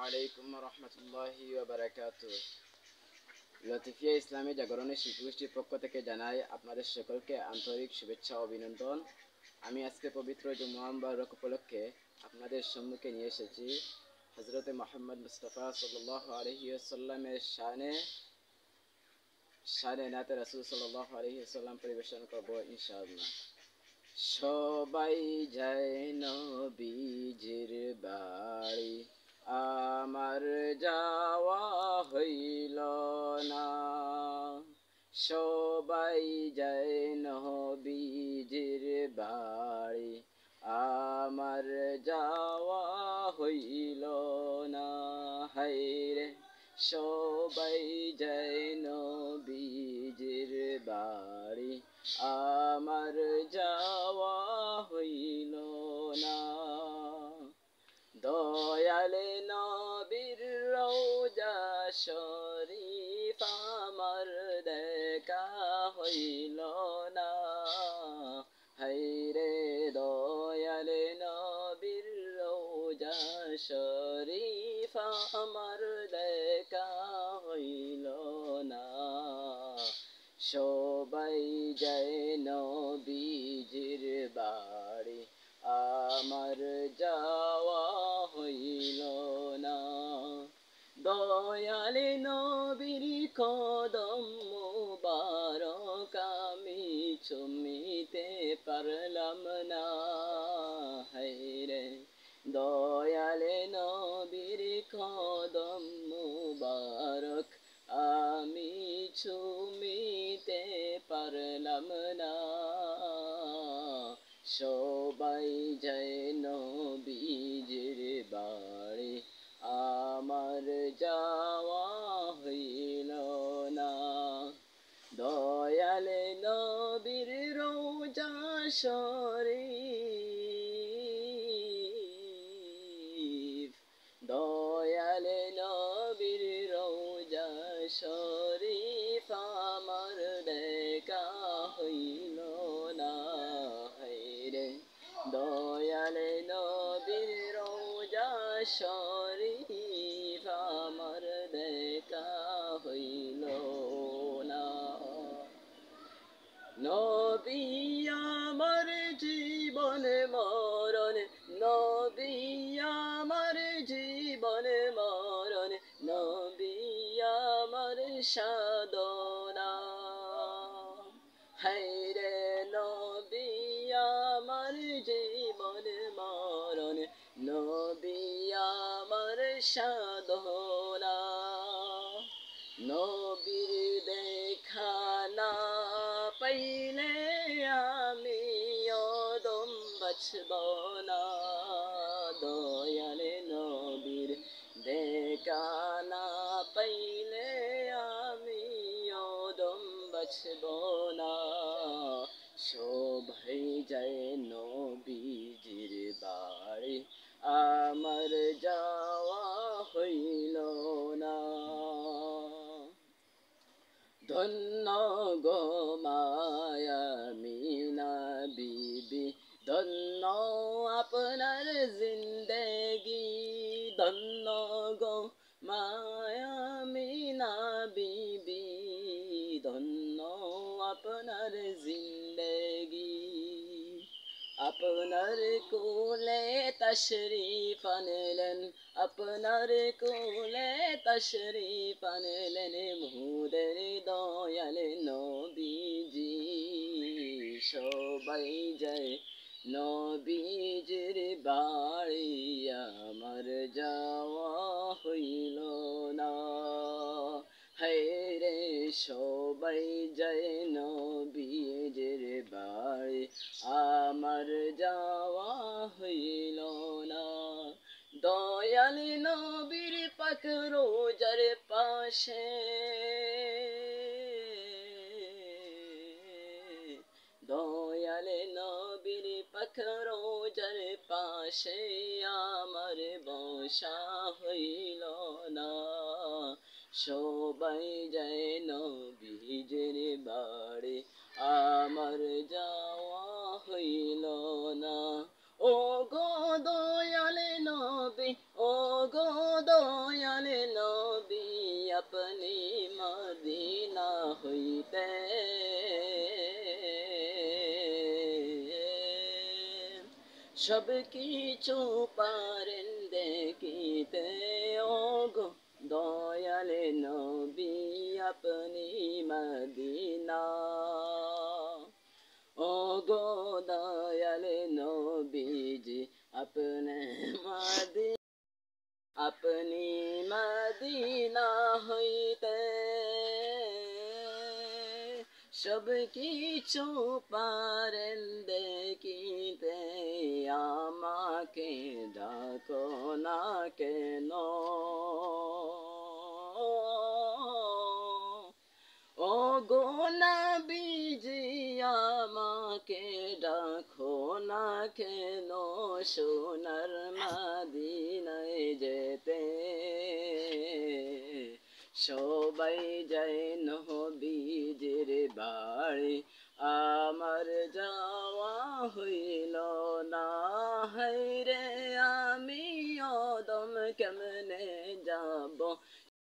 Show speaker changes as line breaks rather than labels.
আলাইকুম রহমতুল্লাহি ওয়া বারাকাতুহু। লতিফিয়া ইসলামী জাগরণের শিশুগোষ্ঠীর পক্ষ থেকে জানাই আপনাদের সকলকে আন্তরিক শুভেচ্ছা ও অভিনন্দন। আমি আজকে পবিত্র জুমা মুবারক উপলক্ষে আপনাদের সম্মুখে নিয়ে এসেছি হযরতে মুহাম্মদ মুস্তাফা সাল্লাল্লাহু আলাইহি ওয়াসাল্লামের শানে নাতে রাসূল সাল্লাল্লাহু আলাইহি ওয়াসাল্লাম পরিবেশন করব ইনশাআল্লাহ। সবাই যায় নবীজির বাড়ি, আমার যাওয়া হইল না। সবাই যায় নবীজির বাড়ি, আমার যাওয়া হইল না। হায়রে সবাই যায় নবীজির বাড়ি, আমার যাওয়া হইল না। দয়াল নবীর রওজা শরীফ আমার দেখা হইল না। হায়রে দয়াল নবীর রওজা শরীফ আমার দেখা হইল না। সবাই যায় নবীজির বাড়ি, আমার যাওয়া হইল না। দয়াল নবীর কদম মুবারক আমি চুমিতে পারলাম না। হায়রে দয়াল নবীর কদম মুবারক আমি চুমিতে পারলাম না। সবাই যায় নবীজির বাড়ি, আমার যাওয়া হইল না। দয়াল নবীর রওজা শরীফ, দয়াল নবীর রওজা শরীফ আমার দেখা হইল না। হায়রে দয়াল নবীর রওজা শরীফ আমার দেখা হইল না। নবী আমার জীবন মরণ, নবী আমার জীবন মরণ, নবী আমার সাধনা। হায়রে নবী আমার জীবন মরণ, নবী আমার সাধনা। নবীর দেখা না পাইলে আমি অদম বাঁচব না। দয়াল নবীর দেখা না পাইলে আমি অদম বাঁচব না। সবাই যায় নবীজির বাড়ি, আমার যাওয়া হইল না। ধন্য গো মায়ামিনা বিবি, ধন্য আপনার জিন্দেগি। ধন্য গো মায়ামিনা বিবি, ধন্য আপনার জিন্দেগি। আপনার কোলে তশরীফ আনলেন, আপনার কোলে তশরীফ আনলেন মোদের দয়াল নবীজি। সবাই যায় নবীজির বাড়ি, আমার যাওয়া হইল না। হায়রে সবাই যায় নবীজির বাড়ি, আমার যাওয়া হইল না। দয়াল নবীর পাক রোজার পাশে, দয়াল নবীর পাক রোজার পাশে আমার বসা হইল না। সবাই যায় নবীজির বাড়ি, আমার যাওয়া হইল না। ও গো দয়াল নবী, ও গো আপনি মদিনা হইতে সব কিছু পারেন দেখিতে ওগো দয়াল নবী আপনি মদিনা ওগো দয়াল নবীজি আপনি মদিনা হইতে সব কিছু পারেন দেখিতে আমাকে ডাকো না কেন ও গো নবীজি আমাকে ডাকো না কেন সোনার মদিনায় যেতে সবাই যায় নবীজির বাড়ি আমার যাওয়া হইল না হায়রে আমি অদম কেমনে যাব